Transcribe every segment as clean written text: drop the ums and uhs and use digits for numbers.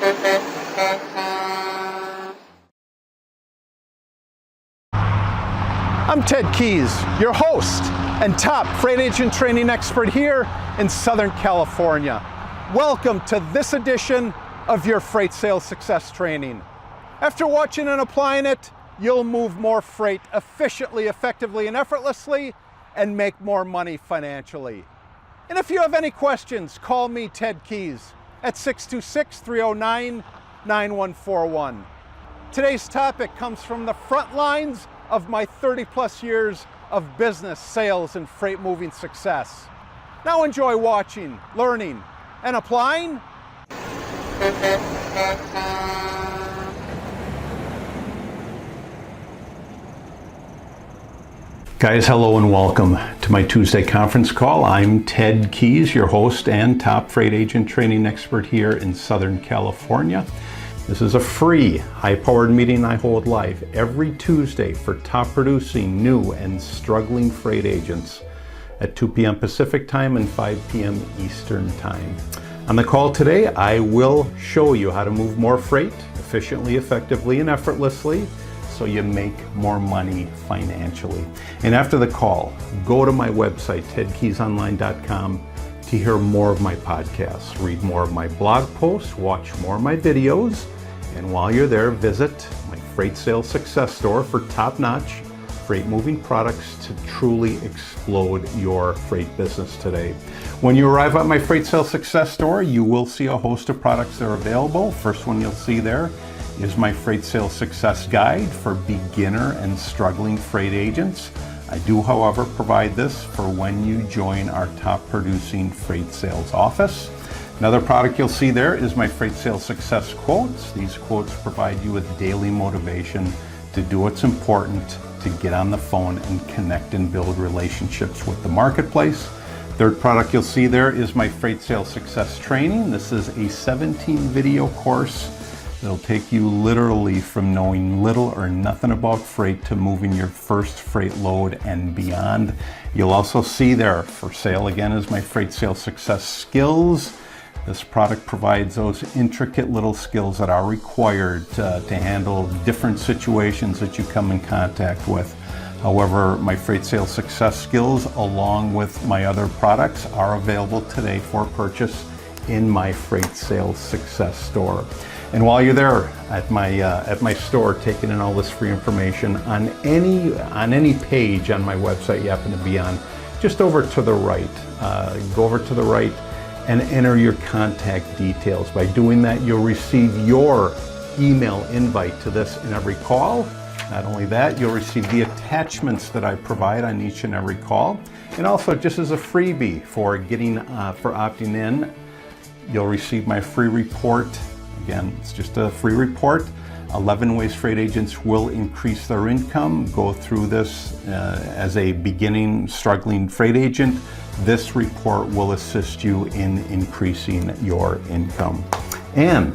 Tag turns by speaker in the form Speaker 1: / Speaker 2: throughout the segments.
Speaker 1: I'm Ted Keys, your host and top freight agent training expert here in Southern California. Welcome to this edition of your Freight Sales Success Training. After watching and applying it, you'll move more freight efficiently, effectively, and effortlessly, and make more money financially. And if you have any questions, call me, Ted Keys, at 626-309-9141. Today's topic comes from the front lines of my 30-plus years of business, sales, and freight moving success. Now enjoy watching, learning, and applying. Guys, hello and welcome to my Tuesday conference call. I'm Ted Keys, your host and top freight agent training expert here in Southern California. This is a free, high-powered meeting I hold live every Tuesday for top-producing, new, and struggling freight agents at 2 p.m. Pacific Time and 5 p.m. Eastern Time. On the call today, I will show you how to move more freight efficiently, effectively, and effortlessly so you make more money financially. And after the call, go to my website, tedkeysonline.com, to hear more of my podcasts, read more of my blog posts, watch more of my videos, and while you're there, visit my Freight Sales Success Store for top-notch freight moving products to truly explode your freight business today. When you arrive at my Freight Sales Success Store, you will see a host of products that are available. First one you'll see there is my Freight Sales Success Guide for beginner and struggling freight agents. I do, however, provide this for when you join our top producing freight sales office. Another product you'll see there is my Freight Sales Success Quotes. These quotes provide you with daily motivation to do what's important, to get on the phone and connect and build relationships with the marketplace. Third product you'll see there is my Freight Sales Success Training. This is a 17 video course that'll take you literally from knowing little or nothing about freight to moving your first freight load and beyond. You'll also see there for sale again is my Freight Sales Success Skills. This product provides those intricate little skills that are required to handle different situations that you come in contact with. However, my Freight Sales Success Skills, along with my other products, are available today for purchase in my Freight Sales Success Store. And while you're there at my store, taking in all this free information on any page on my website you happen to be on, just over to the right, go over to the right and enter your contact details. By doing that, you'll receive your email invite to this and every call. Not only that, you'll receive the attachments that I provide on each and every call. And also, just as a freebie for opting in, you'll receive my free report. Again, it's just a free report. 11 ways freight agents will increase their income. Go through this as a beginning, struggling freight agent. This report will assist you in increasing your income. And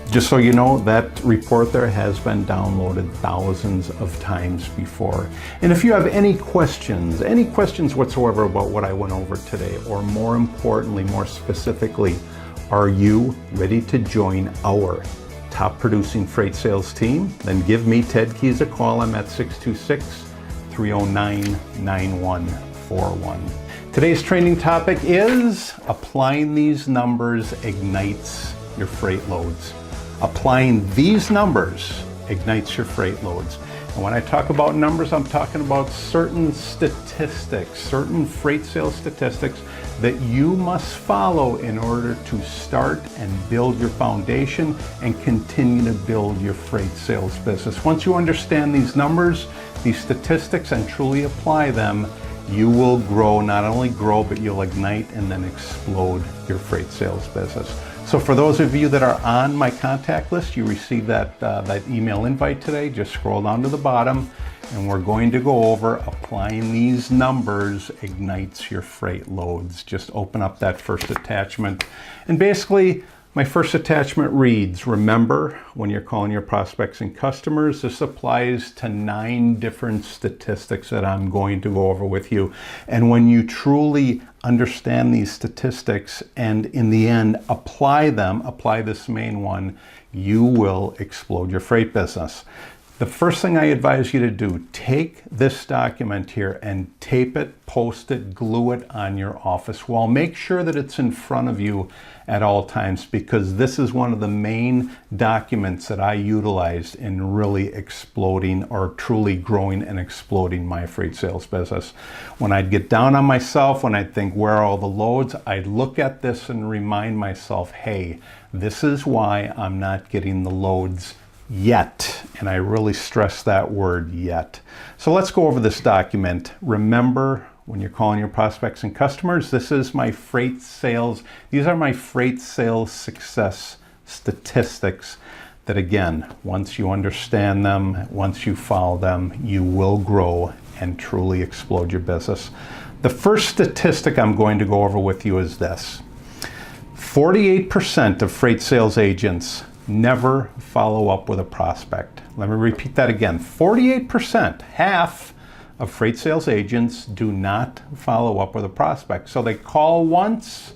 Speaker 1: just so you know, that report there has been downloaded thousands of times before. And if you have any questions whatsoever about what I went over today, or more importantly, more specifically, are you ready to join our top producing freight sales team? Then give me, Ted Keys, a call. I'm at 626-309-9141. Today's training topic is applying these numbers ignites your freight loads. Applying these numbers ignites your freight loads. And when I talk about numbers, I'm talking about certain statistics, certain freight sales statistics that you must follow in order to start and build your foundation and continue to build your freight sales business. Once you understand these numbers, these statistics, and truly apply them, you will grow, not only grow, but you'll ignite and then explode your freight sales business. So for those of you that are on my contact list, you received that email invite today. Just scroll down to the bottom and we're going to go over applying these numbers ignites your freight loads. Just open up that first attachment and basically My first attachment reads, remember, when you're calling your prospects and customers, this applies to 9 different statistics that I'm going to go over with you. And when you truly understand these statistics and in the end apply this main one, you will explode your freight business. The first thing I advise you to do, take this document here and tape it, post it, glue it on your office wall. Make sure that it's in front of you at all times, because this is one of the main documents that I utilized in really exploding or truly growing and exploding my freight sales business. When I'd get down on myself, when I'd think, where are all the loads? I'd look at this and remind myself, hey, this is why I'm not getting the loads yet. And I really stress that word yet. So let's go over this document. Remember, when you're calling your prospects and customers, this is my freight sales. These are my freight sales success statistics that, again, once you understand them, once you follow them, you will grow and truly explode your business. The first statistic I'm going to go over with you is this. 48% of freight sales agents never follow up with a prospect. Let me repeat that again. 48%, half of freight sales agents do not follow up with a prospect. So they call once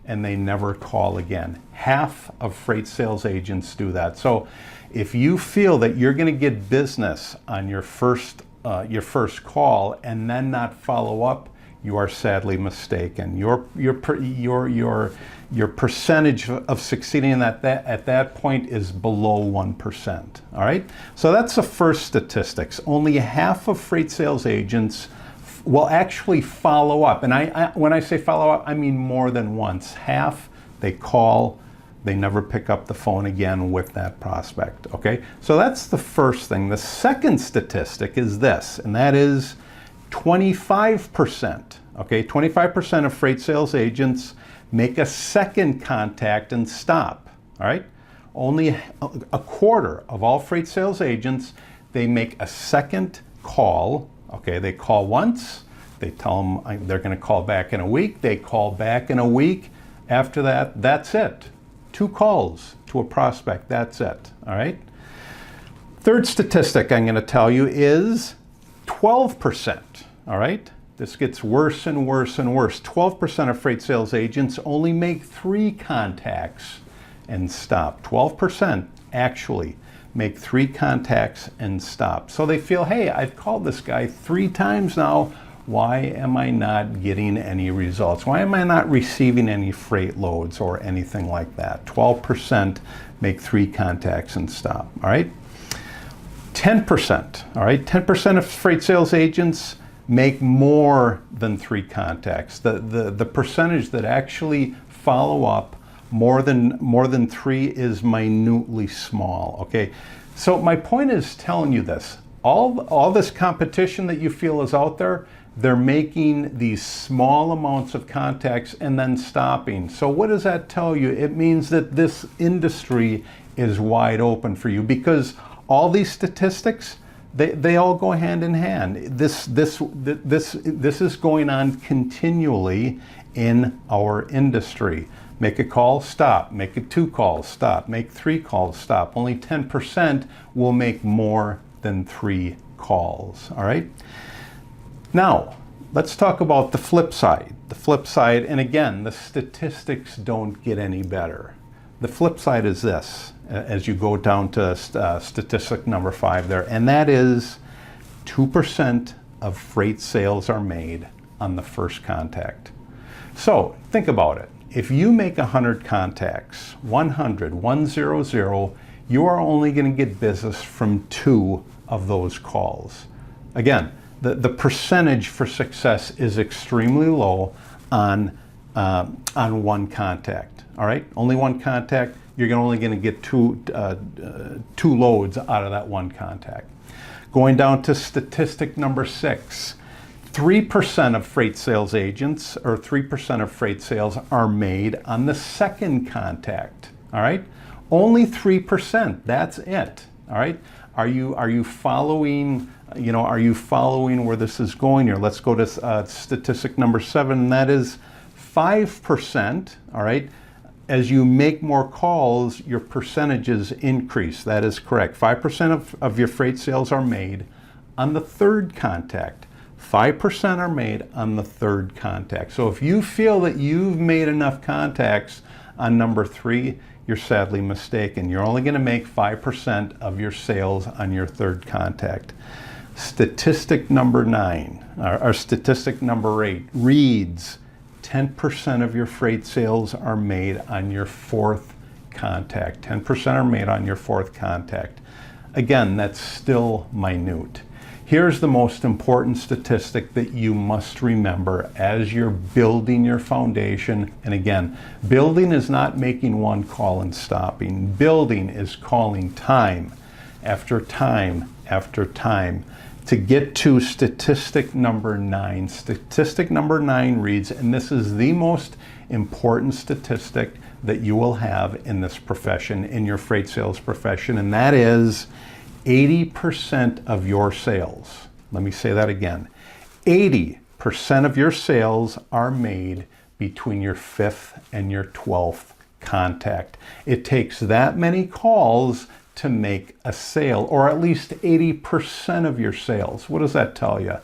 Speaker 1: and they never call again. Half of freight sales agents do that. So if you feel that you're going to get business on your first call and then not follow up, you are sadly mistaken. Your percentage of succeeding at that point is below 1%. All right. So that's the first statistics. Only half of freight sales agents will actually follow up. And when I say follow up, I mean more than once. Half, they call, they never pick up the phone again with that prospect. Okay. So that's the first thing. The second statistic is this, and that is 25%. Okay, 25% of freight sales agents make a second contact and stop. All right, only a quarter of all freight sales agents, they make a second call. Okay, they call once, they tell them they're going to call back in a week, they call back in a week. After that, that's it. 2 calls to a prospect, that's it. All right. Third statistic I'm going to tell you is 12%. All right. This gets worse and worse and worse. 12% of freight sales agents only make 3 contacts and stop. 12% actually make 3 contacts and stop. So they feel, hey, I've called this guy 3 times now. Why am I not getting any results? Why am I not receiving any freight loads or anything like that? 12% make 3 contacts and stop. All right. 10%. All right. 10% of freight sales agents make more than 3 contacts. The percentage that actually follow up more than 3 is minutely small. Okay, so my point is telling you this. All this competition that you feel is out there, they're making these small amounts of contacts and then stopping. So what does that tell you? It means that this industry is wide open for you, because all these statistics, they all go hand in hand. This is going on continually in our industry. Make a call, stop. Make it 2 calls, stop. Make 3 calls, stop. Only 10% will make more than 3 calls. All right. Now, let's talk about the flip side. The flip side, and again, the statistics don't get any better. The flip side is this, as you go down to statistic number 5 there, and that is 2% of freight sales are made on the first contact. So think about it. If you make 100 contacts, 100, you are only going to get business from 2 of those calls. Again, the percentage for success is extremely low on 1 contact. All right, only 1 contact. You're only going to get two loads out of that 1 contact. Going down to statistic number 6, 3% of freight sales agents, or 3% of freight sales, are made on the second contact. All right, only 3%. That's it. All right. Are you following? Are you following where this is going here? Let's go to statistic number 7, and that is 5%. All right. as you make more calls, your percentages increase. That is correct. 5% of your freight sales are made on the third contact. 5% are made on the third contact. So if you feel that you've made enough contacts on number 3, you're sadly mistaken. You're only going to make 5% of your sales on your third contact. Statistic number 9, or statistic number 8, reads 10% of your freight sales are made on your fourth contact. 10% are made on your fourth contact. Again, that's still minute. Here's the most important statistic that you must remember as you're building your foundation. And again, building is not making one call and stopping. Building is calling time after time after time to get to statistic number 9. Statistic number 9 reads, and this is the most important statistic that you will have in this profession, in your freight sales profession, and that is 80% of your sales. Let me say that again. 80% of your sales are made between your 5th and your 12th contact. It takes that many calls to make a sale, or at least 80% of your sales. What does that tell you?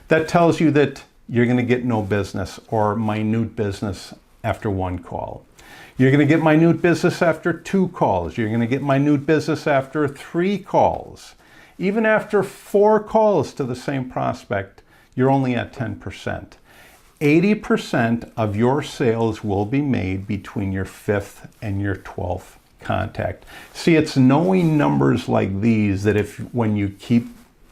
Speaker 1: That tells you that you're going to get no business or minute business after 1 call. You're going to get minute business after 2 calls. You're going to get minute business after 3 calls. Even after 4 calls to the same prospect, you're only at 10%. 80% of your sales will be made between your 5th and your 12th contact. See, it's knowing numbers like these that when you keep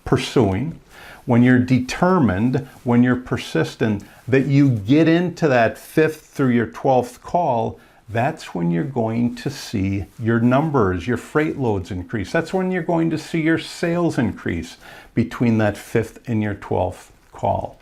Speaker 1: pursuing, when you're determined, when you're persistent, that you get into that 5th through your 12th call, that's when you're going to see your numbers, your freight loads increase. That's when you're going to see your sales increase between that 5th and your 12th call.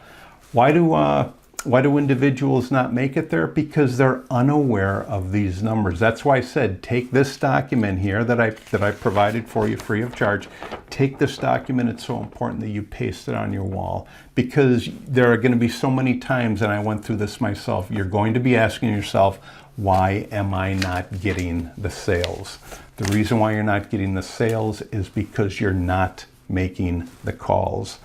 Speaker 1: Why do individuals not make it there? Because they're unaware of these numbers. That's why I said, take this document here that I provided for you free of charge. Take this document. It's so important that you paste it on your wall, because there are going to be so many times, and I went through this myself, you're going to be asking yourself, why am I not getting the sales? The reason why you're not getting the sales is because you're not making the calls.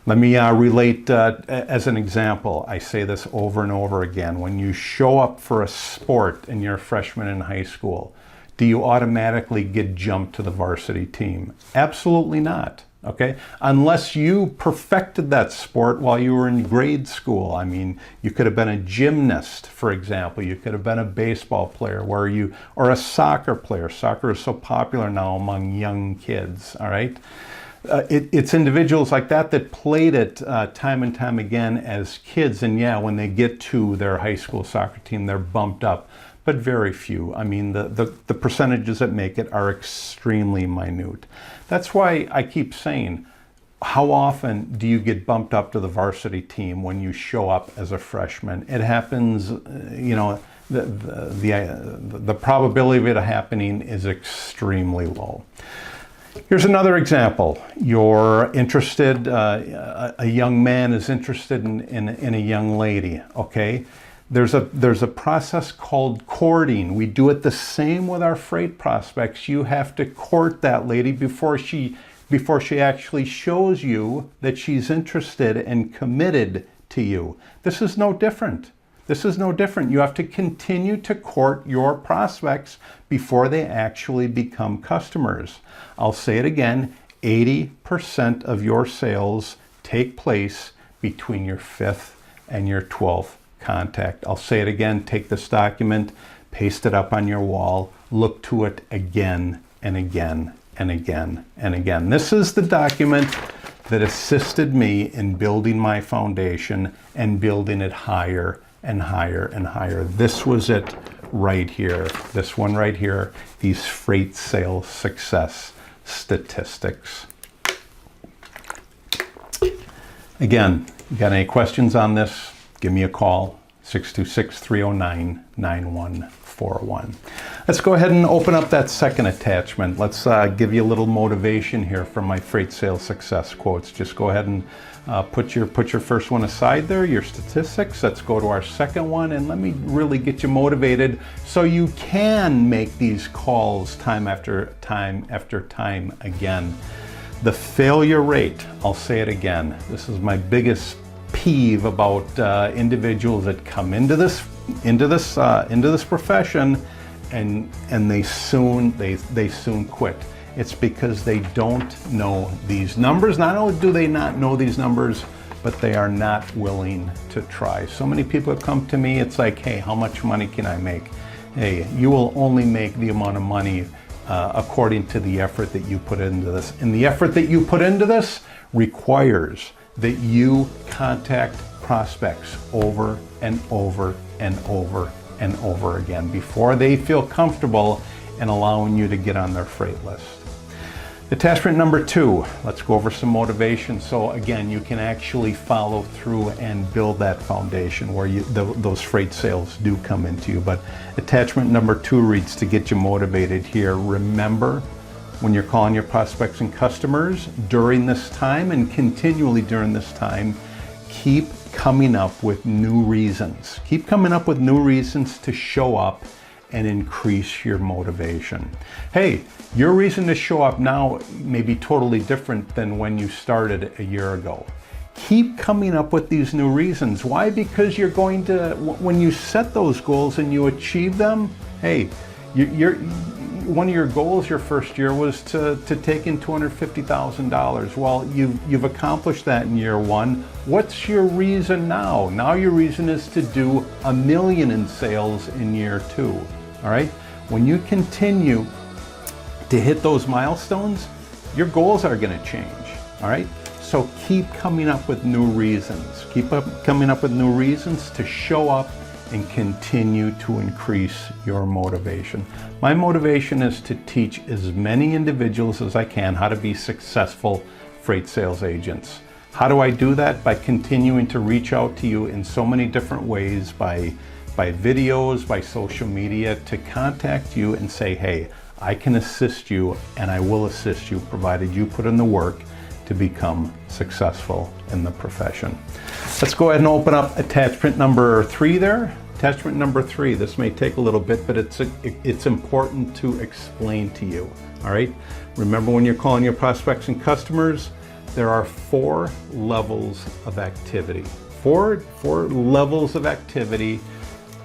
Speaker 1: Let me relate as an example. I say this over and over again. When you show up for a sport and you're a freshman in high school, do you automatically get jumped to the varsity team? Absolutely not. Okay, unless you perfected that sport while you were in grade school. I mean, you could have been a gymnast, for example. You could have been a baseball player, or a soccer player. Soccer is so popular now among young kids. All right, it's individuals like that played it time and time again as kids, and yeah, when they get to their high school soccer team, they're bumped up. But very few. I mean, the percentages that make it are extremely minute. That's why I keep saying, how often do you get bumped up to the varsity team when you show up as a freshman? It happens, the probability of it happening is extremely low. Here's another example. You're interested, a young man is interested in a young lady, okay? There's a process called courting. We do it the same with our freight prospects. You have to court that lady before she actually shows you that she's interested and committed to you. This is no different. This is no different. You have to continue to court your prospects before they actually become customers. I'll say it again, 80% of your sales take place between your 5th and your 12th contact. I'll say it again, take this document, paste it up on your wall, look to it again and again and again and again. This is the document that assisted me in building my foundation and building it higher and higher and higher. This was it right here. This one right here, these freight sales success statistics. Again, you got any questions on this? Give me a call, 626-309-9141. Let's go ahead and open up that second attachment. Let's give you a little motivation here from my freight sales success quotes. Just go ahead and Put your first one aside there, your statistics. Let's go to our second one, and let me really get you motivated so you can make these calls time after time after time again. The failure rate, I'll say it again, this is my biggest peeve about individuals that come into this profession and they soon quit. It's because they don't know these numbers. Not only do they not know these numbers, but they are not willing to try. So many people have come to me, it's like, hey, how much money can I make? Hey, you will only make the amount of money according to the effort that you put into this. And the effort that you put into this requires that you contact prospects over and over and over and over again before they feel comfortable in allowing you to get on their freight list. Attachment number 2, let's go over some motivation. So again, you can actually follow through and build that foundation where those freight sales do come into you. But attachment number 2 reads, to get you motivated here, remember when you're calling your prospects and customers during this time and continually during this time, keep coming up with new reasons. Keep coming up with new reasons to show up and increase your motivation. Hey, your reason to show up now may be totally different than when you started a year ago. Keep coming up with these new reasons. Why? Because you're going to, when you set those goals and you achieve them, hey, one of your goals your first year was to take in $250,000. Well, you've accomplished that in year 1. What's your reason now? Now your reason is to do $1 million in sales in year 2. All right? When you continue to hit those milestones, your goals are going to change. All right? So keep coming up with new reasons. Coming up with new reasons to show up and continue to increase your motivation. My motivation is to teach as many individuals as I can how to be successful freight sales agents. How do I do that? By continuing to reach out to you in so many different ways, by videos, by social media, to contact you and say, hey, I can assist you and I will assist you provided you put in the work to become successful in the profession. Let's go ahead and open up attachment number 3 there. Attachment number 3, this may take a little bit, but it's important to explain to you, all right? Remember, when you're calling your prospects and customers, there are 4 levels of activity. Four levels of activity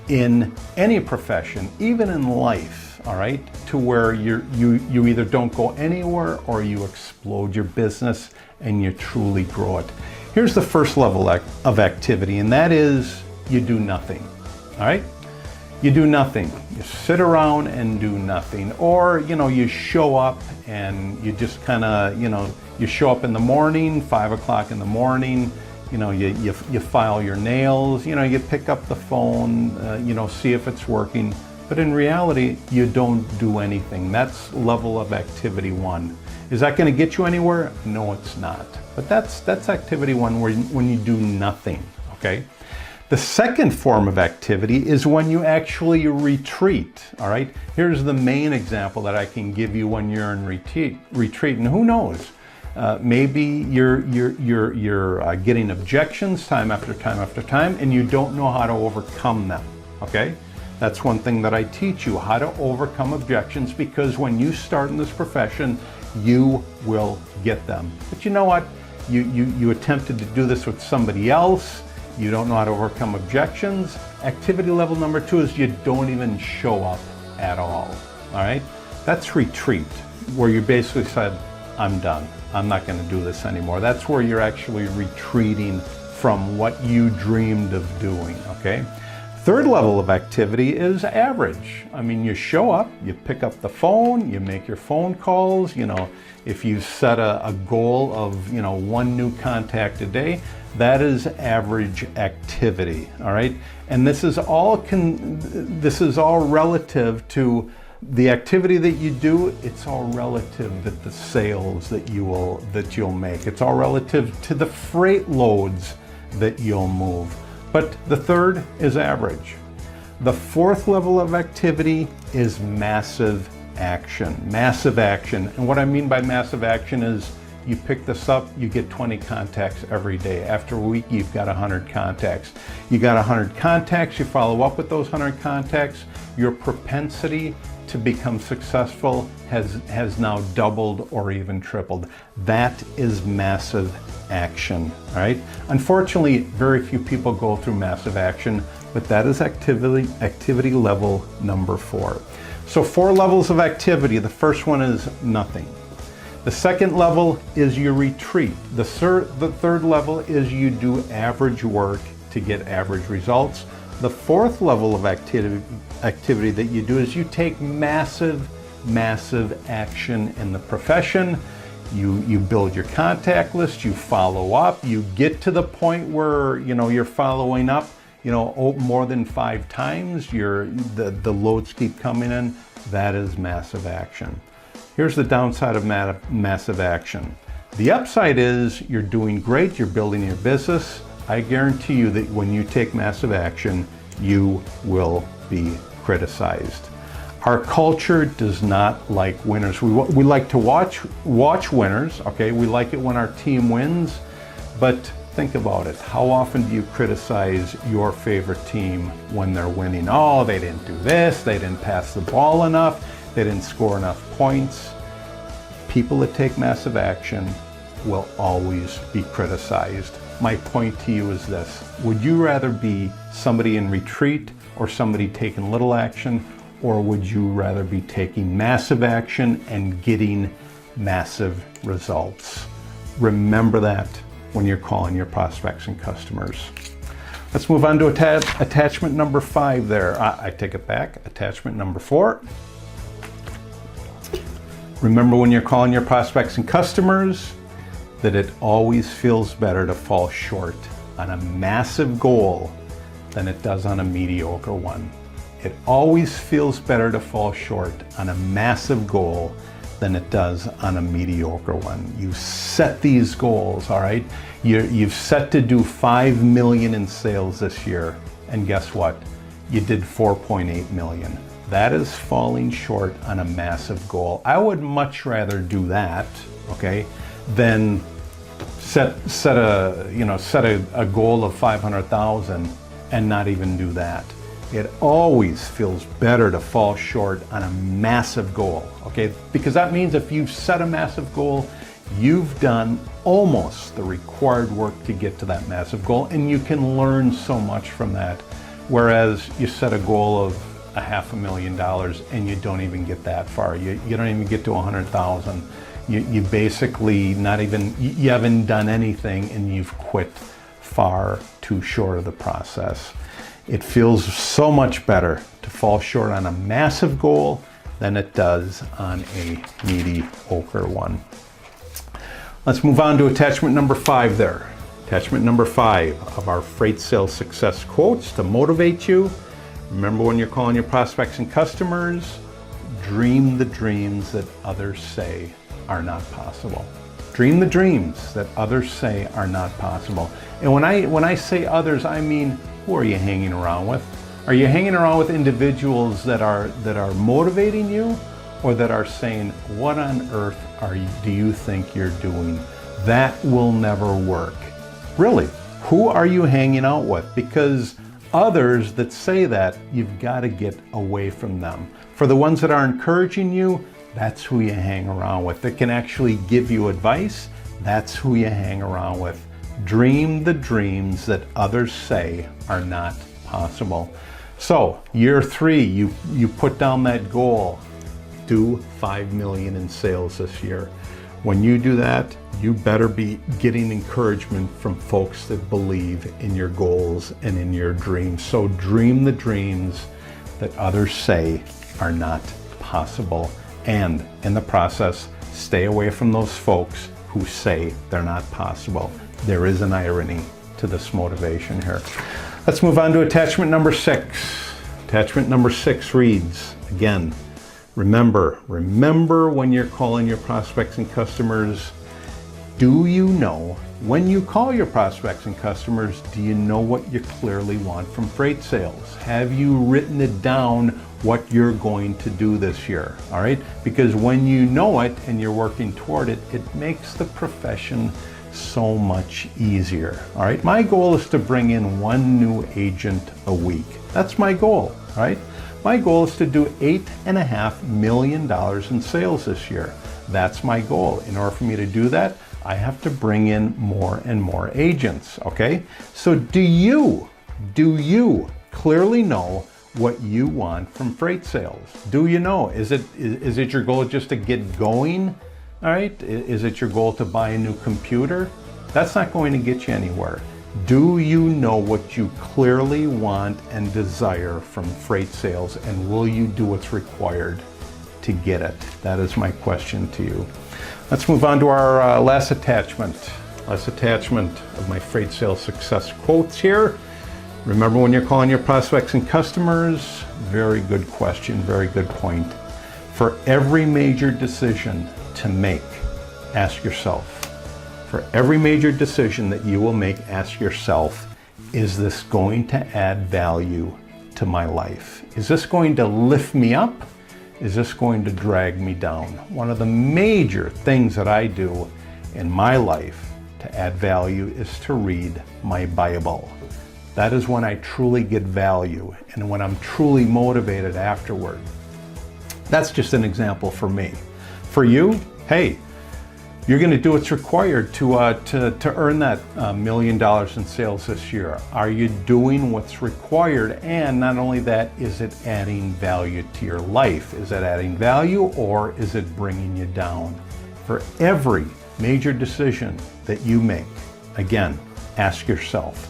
Speaker 1: in any profession, even in life, all right? To where you either don't go anywhere or you explode your business and you truly grow it. Here's the first level of activity, and that is you do nothing. All right? You do nothing. You sit around and do nothing. Or, you show up and you just kind of, you show up in the morning, 5 o'clock in the morning, you file your nails, you pick up the phone, see if it's working. But in reality, you don't do anything. That's level of activity 1. Is that going to get you anywhere? No, it's not. But that's activity 1 when you do nothing, okay? The second form of activity is when you actually retreat, all right? Here's the main example that I can give you when you're in retreat, and who knows? Maybe you're getting objections time after time after time, and you don't know how to overcome them, okay? That's one thing that I teach you, how to overcome objections, because when you start in this profession, you will get them. But you know what? You attempted to do this with somebody else. You don't know how to overcome objections. Activity level number 2 is you don't even show up at all right? That's retreat, where you basically said, I'm done. I'm not going to do this anymore. That's where you're actually retreating from what you dreamed of doing, okay? Third level of activity is average. I mean, you show up, you pick up the phone, you make your phone calls, if you set a goal of, 1 new contact a day, that is average activity, all right? And this is all relative to the activity that you do. It's all relative to the sales that you'll make. It's all relative to the freight loads that you'll move. But the third is average. The fourth level of activity is massive action. Massive action. And what I mean by massive action is you pick this up, you get 20 contacts every day. After a week, you've got 100 contacts. You got 100 contacts, you follow up with those 100 contacts, your propensity to become successful has now doubled or even tripled. That is massive action, all right? Unfortunately, very few people go through massive action, but that is activity level number 4. So 4 levels of activity. The first one is nothing. The second level is you retreat. The third level is you do average work to get average results. The fourth level of activity that you do is you take massive action in the profession. You build your contact list, you follow up, you get to the point where you're following up more than 5 times, the loads keep coming in. That is massive action. Here's the downside of massive action. The upside is you're doing great, you're building your business. I guarantee you that when you take massive action, you will be criticized. Our culture does not like winners. We like to watch winners, okay? We like it when our team wins, but think about it. How often do you criticize your favorite team when they're winning? Oh, they didn't do this, they didn't pass the ball enough, they didn't score enough points. People that take massive action will always be criticized. My point to you is this: would you rather be somebody in retreat or somebody taking little action, or would you rather be taking massive action and getting massive results? Remember that when you're calling your prospects and customers. Let's move on to attachment number 5 there. I take it back, attachment number 4. Remember when you're calling your prospects and customers that it always feels better to fall short on a massive goal than it does on a mediocre one. It always feels better to fall short on a massive goal than it does on a mediocre one. You set these goals, all right? You've set to do 5 million in sales this year, and guess what? You did 4.8 million. That is falling short on a massive goal. I would much rather do that, okay, than set a goal of 500,000 and not even do that. It always feels better to fall short on a massive goal, okay? Because that means if you've set a massive goal, you've done almost the required work to get to that massive goal, and you can learn so much from that. Whereas you set a goal of $500,000 and you don't even get that far. You don't even get to 100,000. You basically you haven't done anything, and you've quit far too short of the process. It feels so much better to fall short on a massive goal than it does on a mediocre one. Let's move on to attachment number 5 there. Attachment number 5 of our Freight Sales Success quotes to motivate you. Remember when you're calling your prospects and customers, dream the dreams that others say are not possible. Dream the dreams that others say are not possible. And when I say others, I mean, who are you hanging around with? Are you hanging around with individuals that are motivating you, or that are saying, what on earth do you think you're doing? That will never work. Really, who are you hanging out with? Because others that say that, you've got to get away from them. For the ones that are encouraging you, that's who you hang around with. That can actually give you advice, that's who you hang around with. Dream the dreams that others say are not possible. So, year 3, you put down that goal, do 5 million in sales this year. When you do that, you better be getting encouragement from folks that believe in your goals and in your dreams. So dream the dreams that others say are not possible. And in the process, stay away from those folks who say they're not possible. There is an irony to this motivation here. Let's move on to attachment number 6. Attachment number 6 reads, again, remember when you're calling your prospects and customers, Do you know, when you call your prospects and customers, do you know what you clearly want from freight sales? Have you written it down what you're going to do this year? All right, because when you know it and you're working toward it, it makes the profession so much easier. All right, my goal is to bring in one new agent a week. That's my goal. All right, my goal is to do $8.5 million in sales this year. That's my goal. In order for me to do that, I have to bring in more and more agents. Okay, so do you clearly know what you want from freight sales? Do you know? Is it your goal just to get going? All right, is it your goal to buy a new computer? That's not going to get you anywhere. Do you know what you clearly want and desire from freight sales, and will you do what's required to get it? That is my question to you. Let's move on to our last attachment of my freight sales success quotes here. Remember, when you're calling your prospects and customers, very good question, very good point. For every major decision to make, ask yourself. For every major decision that you will make, ask yourself, is this going to add value to my life? Is this going to lift me up? Is this going to drag me down? One of the major things that I do in my life to add value is to read my Bible. That is when I truly get value and when I'm truly motivated afterward. That's just an example for me. For you, hey, you're going to do what's required to earn that $1 million in sales this year. Are you doing what's required? And not only that, is it adding value to your life? Is it adding value, or is it bringing you down? For every major decision that you make, again, ask yourself,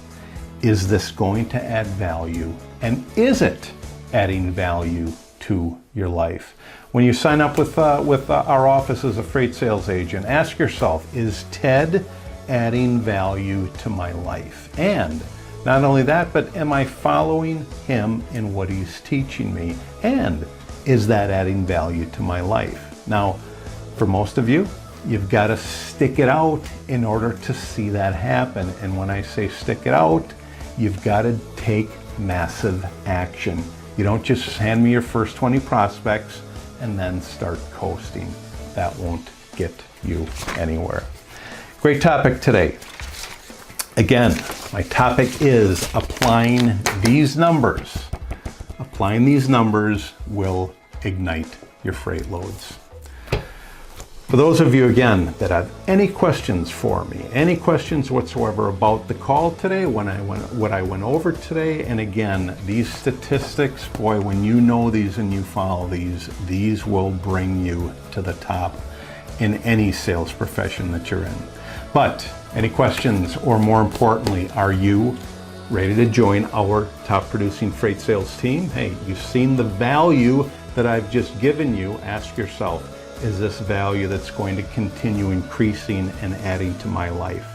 Speaker 1: is this going to add value? And is it adding value to your life? When you sign up with our office as a freight sales agent, ask yourself, is Ted adding value to my life? And not only that, but am I following him in what he's teaching me? And is that adding value to my life? Now, for most of you, you've got to stick it out in order to see that happen. And when I say stick it out, you've got to take massive action. You don't just hand me your first 20 prospects and then start coasting. That won't get you anywhere. Great topic today. Again, my topic is applying these numbers. Applying these numbers will ignite your freight loads. For those of you, again, that have any questions for me, any questions whatsoever about the call today, what I went over today, and again, these statistics, boy, when you know these and you follow these will bring you to the top in any sales profession that you're in. But any questions, or more importantly, are you ready to join our top producing freight sales team? Hey, you've seen the value that I've just given you. Ask yourself, is this value that's going to continue increasing and adding to my life?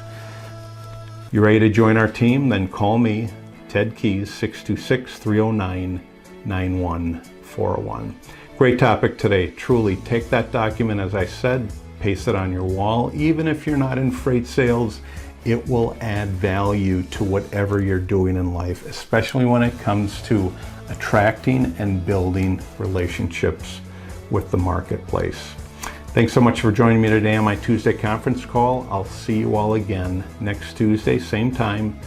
Speaker 1: You ready to join our team? Then call me, Ted Keys, 626-309-9141. Great topic today. Truly, take that document, as I said, paste it on your wall. Even if you're not in freight sales, it will add value to whatever you're doing in life, especially when it comes to attracting and building relationships with the marketplace. Thanks so much for joining me today on my Tuesday conference call. I'll see you all again next Tuesday, same time,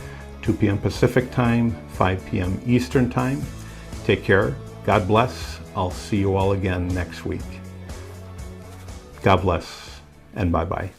Speaker 1: 2 p.m. Pacific time, 5 p.m. Eastern time. Take care. God bless. I'll see you all again next week. God bless, and bye-bye.